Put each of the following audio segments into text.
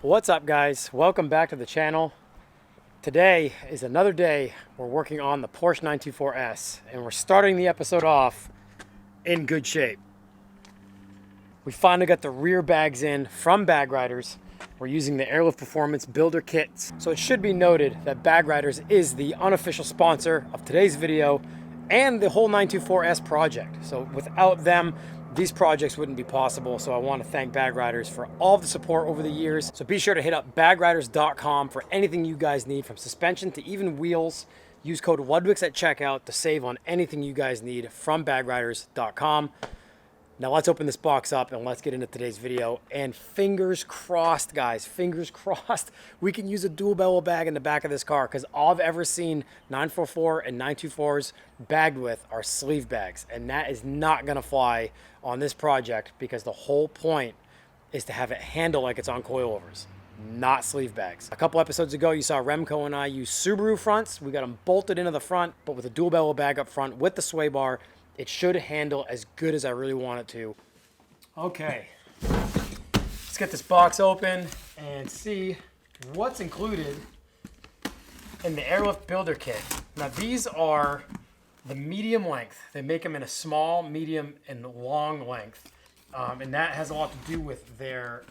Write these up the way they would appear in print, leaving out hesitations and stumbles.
What's up, guys? Welcome back to the channel. Today is another day we're working on the Porsche 924S, and we're starting the episode off in good shape. We finally got the rear bags in from Bag Riders. We're using the Airlift Performance Builder Kits. So it should be noted that Bag Riders is the unofficial sponsor of today's video and the whole 924S project. So without them, these projects wouldn't be possible. So I want to thank Bag Riders for all the support over the years. So be sure to hit up bagriders.com for anything you guys need, from suspension to even wheels. Use code Ludwix at checkout to save on anything you guys need from bagriders.com. Now let's open this box up and let's get into today's video. And fingers crossed, guys, fingers crossed, we can use a dual bellow bag in the back of this car, because all I've ever seen 944 and 924s bagged with are sleeve bags. And that is not gonna fly on this project, because the whole point is to have it handle like it's on coilovers, not sleeve bags. A couple episodes ago, you saw Remco and I use Subaru fronts. We got them bolted into the front, but with a dual bellow bag up front with the sway bar, it should handle as good as I really want it to. Okay, let's get this box open and see what's included in the Airlift Builder Kit. Now these are the medium length. They make them in a small, medium, and long length. And that has a lot to do with their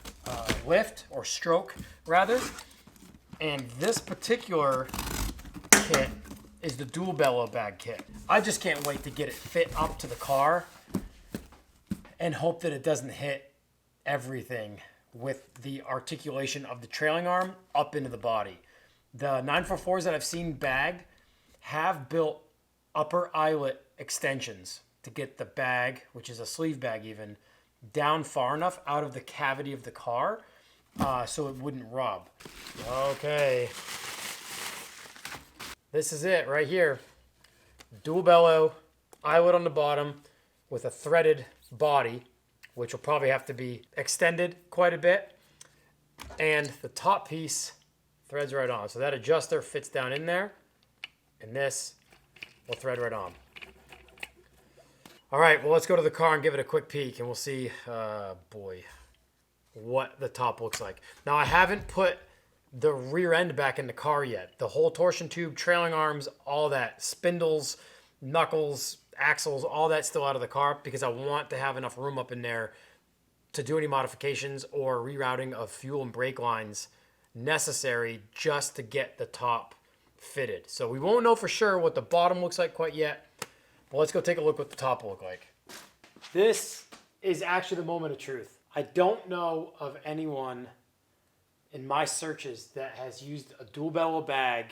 lift, or stroke rather. And this particular kit is the dual bellow bag kit. I just can't wait to get it fit up to the car and hope that it doesn't hit everything with the articulation of the trailing arm up into the body. The 944s that I've seen bagged have built upper eyelet extensions to get the bag, which is a sleeve bag even, down far enough out of the cavity of the car so it wouldn't rub. Okay. This is it right here. Dual bellow, eyelet on the bottom with a threaded body, which will probably have to be extended quite a bit. And the top piece threads right on. So that adjuster fits down in there, and this will thread right on. All right, well, let's go to the car and give it a quick peek, and we'll see, boy, what the top looks like. Now, I haven't put the rear end back in the car yet. The whole torsion tube, trailing arms, all that, spindles, knuckles, axles, all that still out of the car, because I want to have enough room up in there to do any modifications or rerouting of fuel and brake lines necessary just to get the top fitted. So we won't know for sure what the bottom looks like quite yet, but let's go take a look what the top will look like. This is actually the moment of truth. I don't know of anyone in my searches that has used a dual bellow bag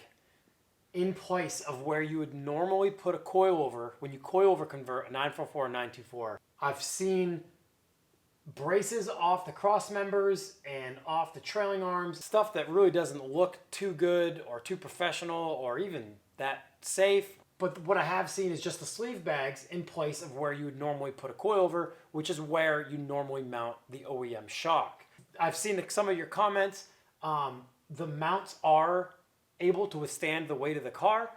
in place of where you would normally put a coilover when you coilover convert a 944 and 924. I've seen braces off the cross members and off the trailing arms, stuff that really doesn't look too good or too professional or even that safe. But what I have seen is just the sleeve bags in place of where you would normally put a coilover, which is where you normally mount the OEM shock. I've seen some of your comments. The mounts are able to withstand the weight of the car.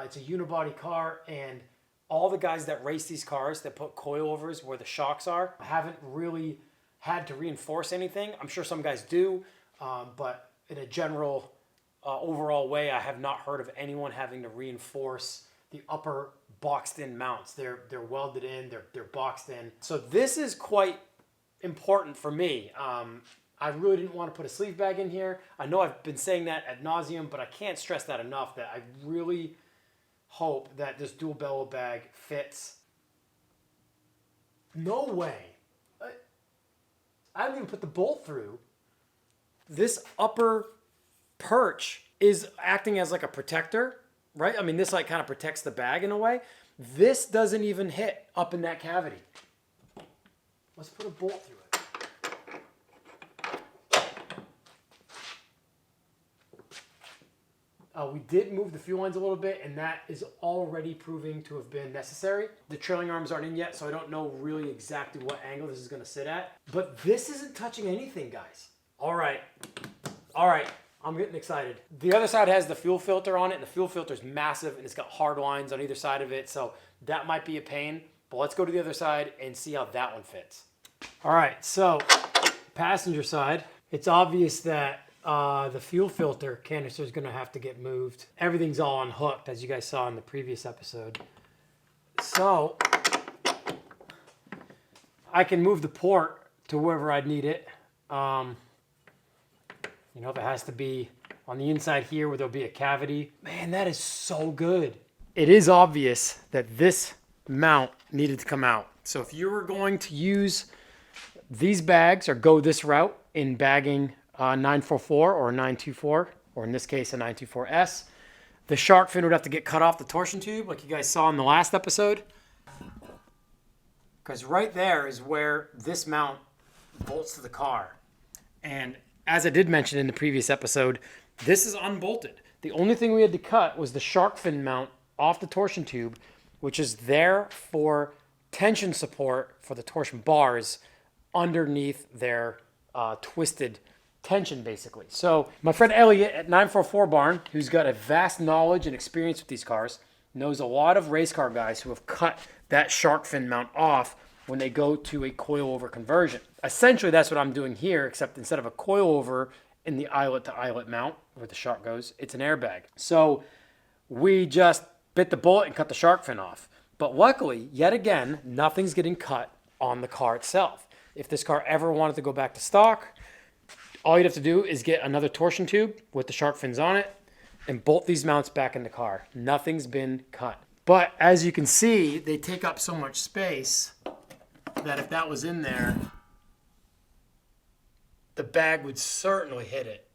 It's a unibody car, and all the guys that race these cars that put coilovers where the shocks are haven't really had to reinforce anything. I'm sure some guys do, but in a general overall way, I have not heard of anyone having to reinforce the upper boxed-in mounts. They're welded in, they're boxed in. So this is quite important for me. I really didn't want to put a sleeve bag in here. I know I've been saying that ad nauseum, but I can't stress that enough, that I really hope that this dual bellow bag fits. No way. I didn't even put the bolt through. This upper perch is acting as like a protector, right? I mean, this like kind of protects the bag in a way. This doesn't even hit up in that cavity. Let's put a bolt through it. We did move the fuel lines a little bit, and that is already proving to have been necessary. The trailing arms aren't in yet, so I don't know really exactly what angle this is going to sit at. But this isn't touching anything, guys. All right. I'm getting excited. The other side has the fuel filter on it, and the fuel filter is massive, and it's got hard lines on either side of it, so that might be a pain. But let's go to the other side and see how that one fits. All right, so passenger side, it's obvious that The fuel filter canister is going to have to get moved. Everything's all unhooked, as you guys saw in the previous episode. So I can move the port to wherever I'd need it. If it has to be on the inside here where there'll be a cavity. Man, that is so good. It is obvious that this mount needed to come out. So if you were going to use these bags or go this route in bagging 944 or 924, or in this case a 924S, the shark fin would have to get cut off the torsion tube like you guys saw in the last episode. Because right there is where this mount bolts to the car. And as I did mention in the previous episode, this is unbolted. The only thing we had to cut was the shark fin mount off the torsion tube, which is there for tension support for the torsion bars underneath their twisted tension, basically. So my friend Elliot at 944 Barn, who's got a vast knowledge and experience with these cars, knows a lot of race car guys who have cut that shark fin mount off when they go to a coilover conversion. Essentially, that's what I'm doing here, except instead of a coilover in the eyelet-to-eyelet mount where the shark goes, it's an airbag. So we just bit the bullet and cut the shark fin off. But luckily, yet again, nothing's getting cut on the car itself. If this car ever wanted to go back to stock, all you'd have to do is get another torsion tube with the shark fins on it and bolt these mounts back in the car. Nothing's been cut. But as you can see, they take up so much space that if that was in there, the bag would certainly hit it.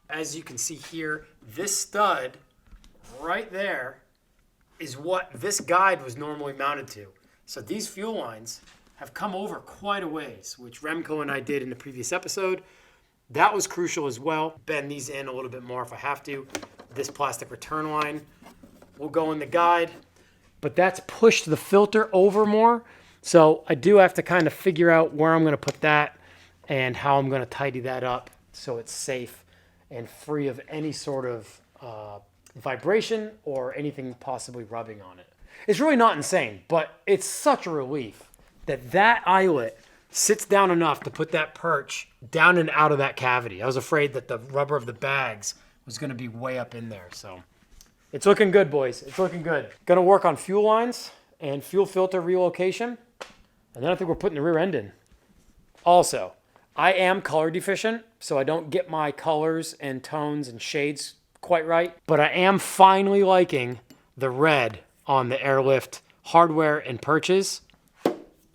As you can see here, this stud right there is what this guide was normally mounted to. So these fuel lines have come over quite a ways, which Remco and I did in the previous episode. That was crucial as well. Bend these in a little bit more if I have to. This plastic return line will go in the guide, but that's pushed the filter over more. So I do have to kind of figure out where I'm going to put that and how I'm going to tidy that up so it's safe and free of any sort of vibration or anything possibly rubbing on it. It's really not insane, but it's such a relief that that eyelet sits down enough to put that perch down and out of that cavity. I was afraid that the rubber of the bags was going to be way up in there. So it's looking good, boys. It's looking good. Going to work on fuel lines and fuel filter relocation. And then I think we're putting the rear end in. Also, I am color deficient, so I don't get my colors and tones and shades quite right. But I am finally liking the red on the airlift hardware and perches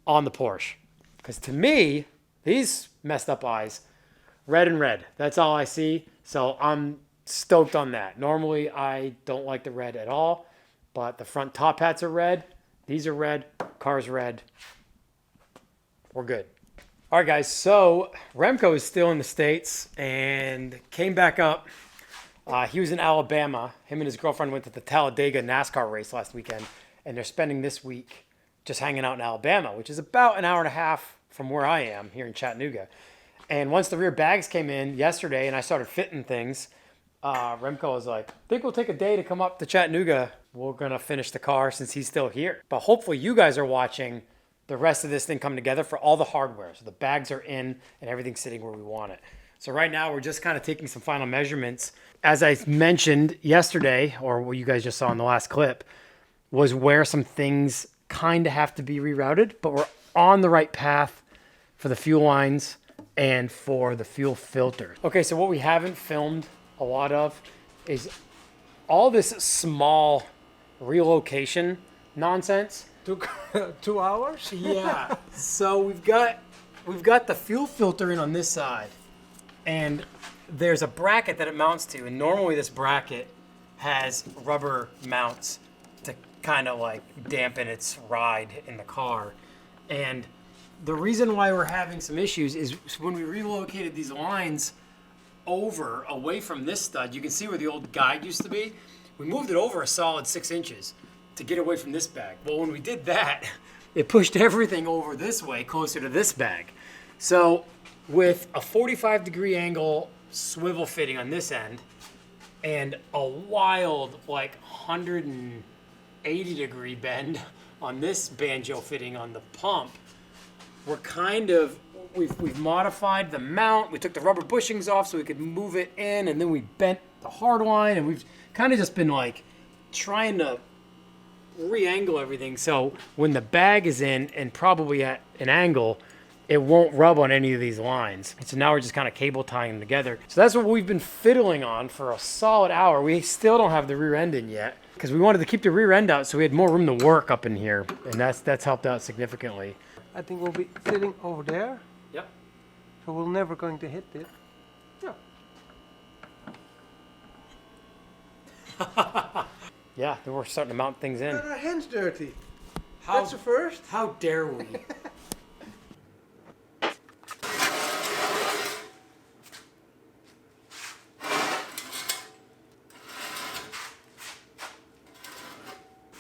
on the Porsche. Because to me, these messed up eyes, red and red. That's all I see. So I'm stoked on that. Normally, I don't like the red at all. But the front top hats are red. These are red. Car's red. We're good. All right, guys. So Remco is still in the States and came back up. He was in Alabama. Him and his girlfriend went to the Talladega NASCAR race last weekend. And they're spending this week just hanging out in Alabama, which is about an hour and a half from where I am here in Chattanooga. And once the rear bags came in yesterday and I started fitting things, Remco was like, I think we'll take a day to come up to Chattanooga. We're going to finish the car since he's still here. But hopefully you guys are watching the rest of this thing come together for all the hardware. So the bags are in and everything's sitting where we want it. So right now we're just kind of taking some final measurements. As I mentioned yesterday, or what you guys just saw in the last clip, was where some things kind of have to be rerouted, but we're on the right path for the fuel lines and for the fuel filter. Okay, so what we haven't filmed a lot of is all this small relocation nonsense. Took 2 hours? Yeah. So we've got the fuel filter in on this side, and there's a bracket that it mounts to, and normally this bracket has rubber mounts to kind of like dampen its ride in the car. And the reason why we're having some issues is when we relocated these lines over away from this stud, you can see where the old guide used to be. We moved it over a solid 6 inches to get away from this bag. Well, when we did that, it pushed everything over this way closer to this bag. So with a 45-degree angle swivel fitting on this end and a wild like 180-degree bend on this banjo fitting on the pump, we're kind of we've modified the mount. We took the rubber bushings off so we could move it in, and then we bent the hard line, and we've kind of just been like trying to re-angle everything so when the bag is in and probably at an angle, it won't rub on any of these lines. And so now we're just kind of cable tying them together. So that's what we've been fiddling on for a solid hour. We still don't have the rear end in yet because we wanted to keep the rear end out so we had more room to work up in here, and that's helped out significantly. I think we'll be sitting over there, Yep. so we're never going to hit it. Yeah, then we're starting to mount things in. Got our hands dirty. How, That's the first. how dare we?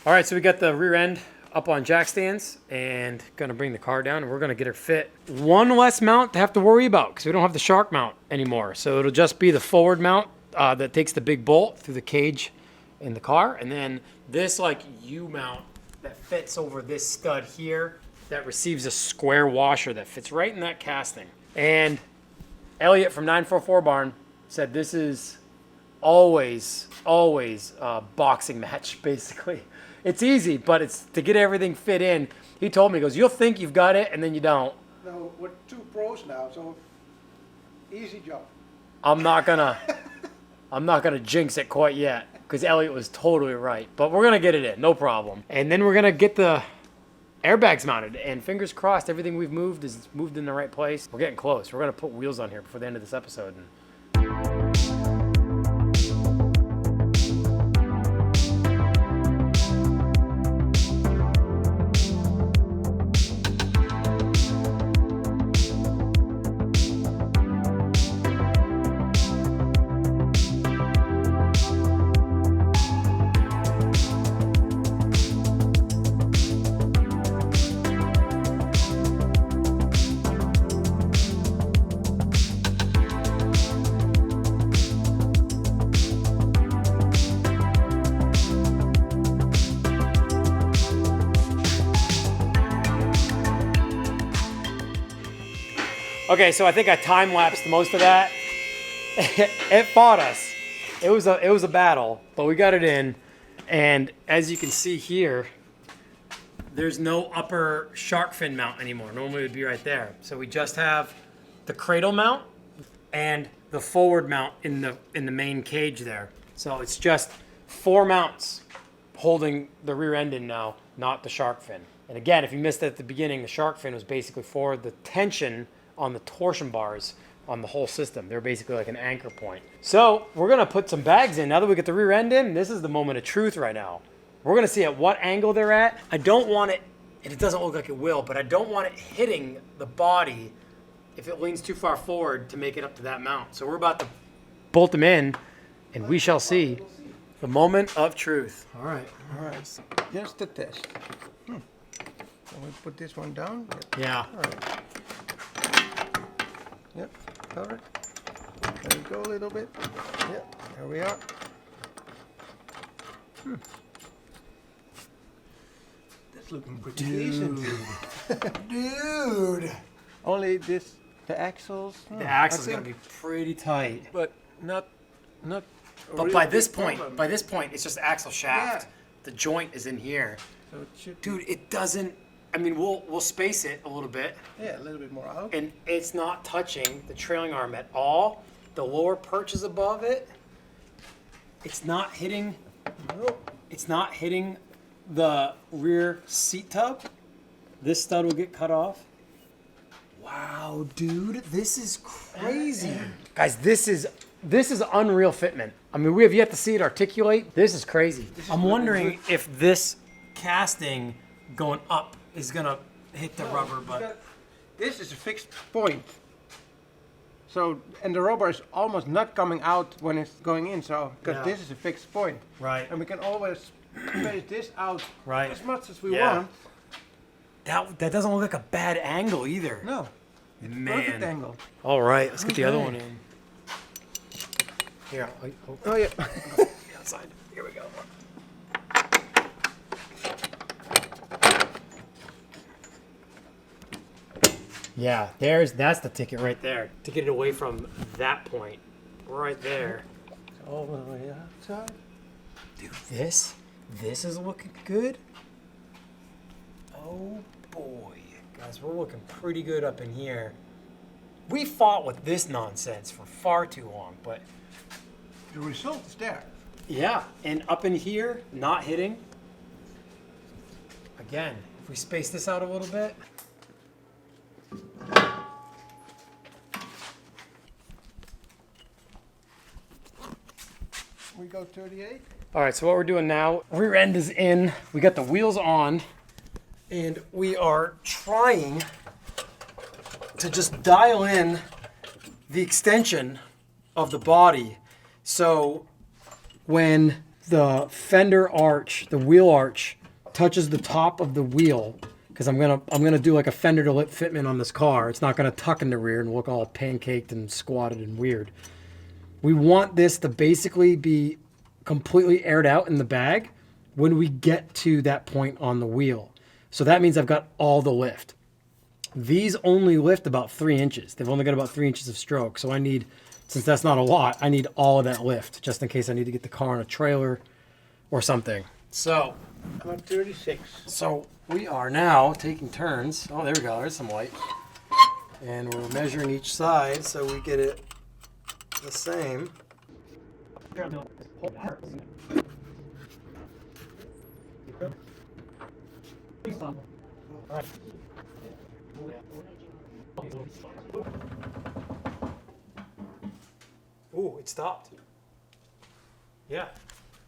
All right, so we got the rear end up on jack stands and gonna bring the car down, and we're gonna get her fit. One less mount to have to worry about because we don't have the shark mount anymore. So it'll just be the forward mount that takes the big bolt through the cage in the car, and then this like U-mount that fits over this stud here that receives a square washer that fits right in that casting. And Elliot from 944 Barn said this is always a boxing match, basically. It's easy, but it's to get everything fit in. He told me, he goes, you'll think you've got it, and then you don't. No, we're 2 pros now, so easy job. I'm not gonna jinx it quite yet, because Elliot was totally right. But we're gonna get it in, no problem. And then we're gonna get the airbags mounted, and fingers crossed, everything we've moved is moved in the right place. We're getting close. We're gonna put wheels on here before the end of this episode. Okay, so I think I time-lapsed most of that. It fought us. It was a battle, but we got it in. And as you can see here, there's no upper shark fin mount anymore. Normally it would be right there. So we just have the cradle mount and the forward mount in the main cage there. So it's just 4 mounts holding the rear end in now, not the shark fin. And again, if you missed it at the beginning, the shark fin was basically for the tension on the torsion bars on the whole system. They're basically like an anchor point. So we're gonna put some bags in. Now that we get the rear end in, this is the moment of truth right now. We're gonna see at what angle they're at. I don't want it, and it doesn't look like it will, but I don't want it hitting the body if it leans too far forward to make it up to that mount. So we're about to bolt them in, and we shall see the moment of truth. All right. All right, here's the test. Can we put this one down? Yeah. All right. Yep, cover it. There we go a little bit. Yep, there we are. That's looking pretty decent. Dude. Only this, the axles. The axle's gonna be pretty tight. But not. But really by big this problem. point, it's just axle shaft. Yeah. The joint is in here. So it should. Dude, it doesn't. I mean, we'll space it a little bit, Yeah, a little bit more out. and it's not touching the trailing arm at all. The lower perch is above it. It's not hitting. Nope. It's not hitting the rear seat tub. This stud will get cut off. Wow, dude, this is crazy. Guys, this is unreal fitment. I mean, we have yet to see it articulate. This is crazy. I'm wondering if this casting going up is gonna hit the rubber, but This is a fixed point. So, and the rubber is almost not coming out when it's going in, so, because Yeah. this is a fixed point. right, And we can always space this out right. as much as we Yeah. want. That doesn't look like a bad angle either. No, perfect Man. angle. All right, let's get the other Okay. one in. Here, Oh yeah. outside. Here we go. Yeah, that's the ticket right there. To get it away from that point, right there. All the way outside. Dude, this is looking good. Oh boy. Guys, we're looking pretty good up in here. We fought with this nonsense for far too long, but The result is there. yeah, and up in here, not hitting. Again, if we space this out a little bit. We go 38. All right, so what we're doing now, rear end is in, we got the wheels on, and we are trying to just dial in the extension of the body. So when the fender arch, the wheel arch, touches the top of the wheel, because I'm gonna do like a fender to lip fitment on this car. It's not gonna tuck in the rear and look all pancaked and squatted and weird. We want this to basically be completely aired out in the bag when we get to that point on the wheel. So that means I've got all the lift. These only lift about 3 inches. They've only got about 3 inches of stroke. So I need, since that's not a lot, I need all of that lift just in case I need to get the car on a trailer or something. So I'm at 36. So we are now taking turns. Oh, there we go. There's some light. And we're measuring each side so we get it the same. Ooh, it stopped. Yeah,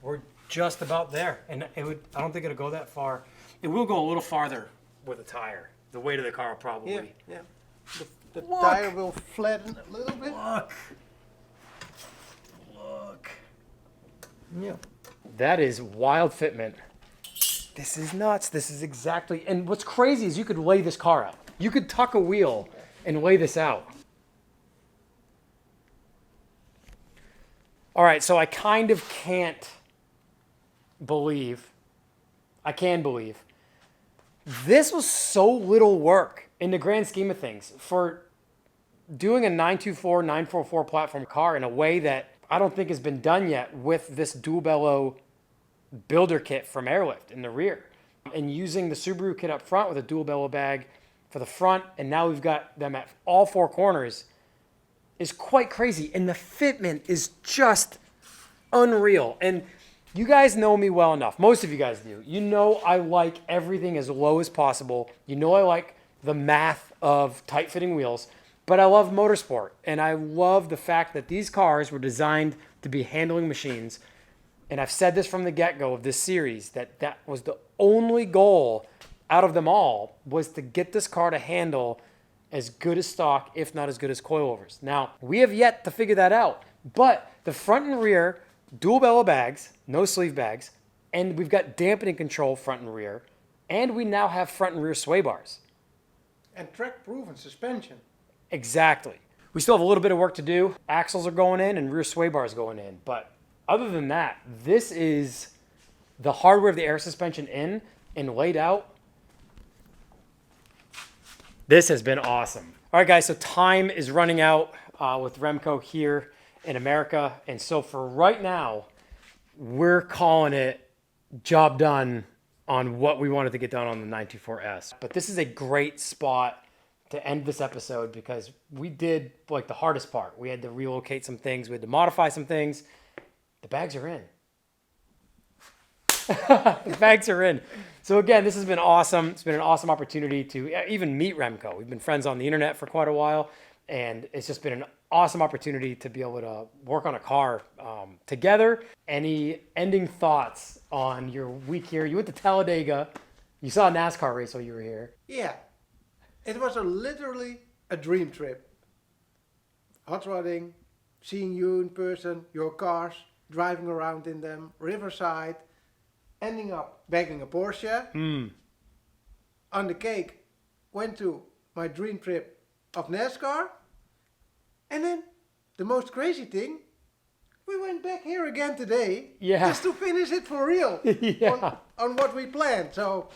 we're just about there, and I don't think it'll go that far. It will go a little farther with a tire. The weight of the car will probably. Yeah. The Look. tire will flatten a little bit. Look. Yeah. That is wild fitment. This is nuts. This is exactly, and what's crazy is you could lay this car out. You could tuck a wheel and lay this out. All right, so I kind of can't believe, I can believe, this was so little work in the grand scheme of things for doing a 924, 944 platform car in a way that I don't think has been done yet with this dual bellow builder kit from Airlift in the rear. And using the Subaru kit up front with a dual bellow bag for the front, and now we've got them at all 4 corners, is quite crazy. And the fitment is just unreal. And you guys know me well enough. Most of you guys do. You know I like everything as low as possible. You know I like the math of tight fitting wheels, but I love motorsport. And I love the fact that these cars were designed to be handling machines. And I've said this from the get-go of this series, that was the only goal out of them all, was to get this car to handle as good as stock, if not as good as coilovers. Now, we have yet to figure that out, but the front and rear, dual bellow bags, no sleeve bags, and we've got dampening control front and rear, and we now have front and rear sway bars. And track-proven suspension. Exactly. We still have a little bit of work to do. Axles are going in and rear sway bars going in, but other than that, this is the hardware of the air suspension in and laid out. This has been awesome. All right, guys, so time is running out with Remco here in America. And so for right now, we're calling it job done on what we wanted to get done on the 924S. But this is a great spot to end this episode because we did like the hardest part. We had to relocate some things. We had to modify some things. The bags are in. The bags are in. So again, this has been awesome. It's been an awesome opportunity to even meet Remco. We've been friends on the internet for quite a while, and it's just been an awesome opportunity to be able to work on a car together. Any ending thoughts on your week here? You went to Talladega. You saw a NASCAR race while you were here. Yeah. It was literally a dream trip. Hot rodding, seeing you in person, your cars, driving around in them, riverside, ending up bagging a Porsche. On the cake, went to my dream trip of NASCAR. And then the most crazy thing, we went back here again today. Yeah. Just to finish it for real. Yeah. On what we planned. So,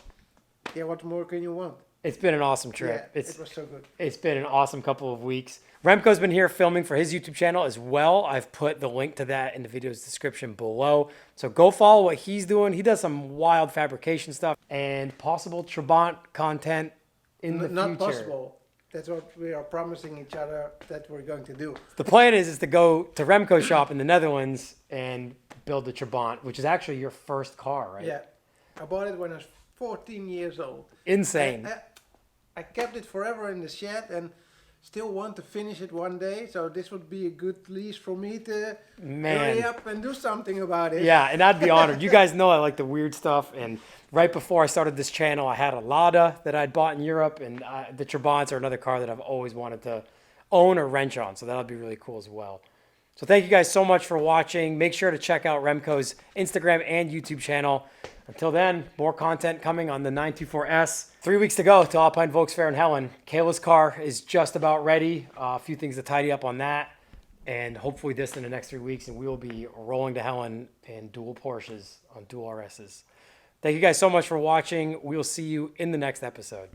yeah, what more can you want? It's been an awesome trip. Yeah, it was so good. It's been an awesome couple of weeks. Remco's been here filming for his YouTube channel as well. I've put the link to that in the video's description below. So go follow what he's doing. He does some wild fabrication stuff and possible Trabant content in the Not future. possible. That's what we are promising each other that we're going to do. The plan is to go to Remco's shop in the Netherlands and build the Trabant, which is actually your first car, right? Yeah. I bought it when I was 14 years old. Insane. I kept it forever in the shed and still want to finish it one day. So this would be a good lease for me to hurry up and do something about it. Yeah, and I'd be honored. You guys know I like the weird stuff. And right before I started this channel, I had a Lada that I'd bought in Europe. And the Trabants are another car that I've always wanted to own or wrench on. So that'll be really cool as well. So thank you guys so much for watching. Make sure to check out Remco's Instagram and YouTube channel. Until then, more content coming on the 924S. 3 weeks to go to Alpine Volks Fair in Helen. Kayla's car is just about ready. A few things to tidy up on that. And hopefully this in the next 3 weeks. And we will be rolling to Helen in dual Porsches on dual RSs. Thank you guys so much for watching. We will see you in the next episode.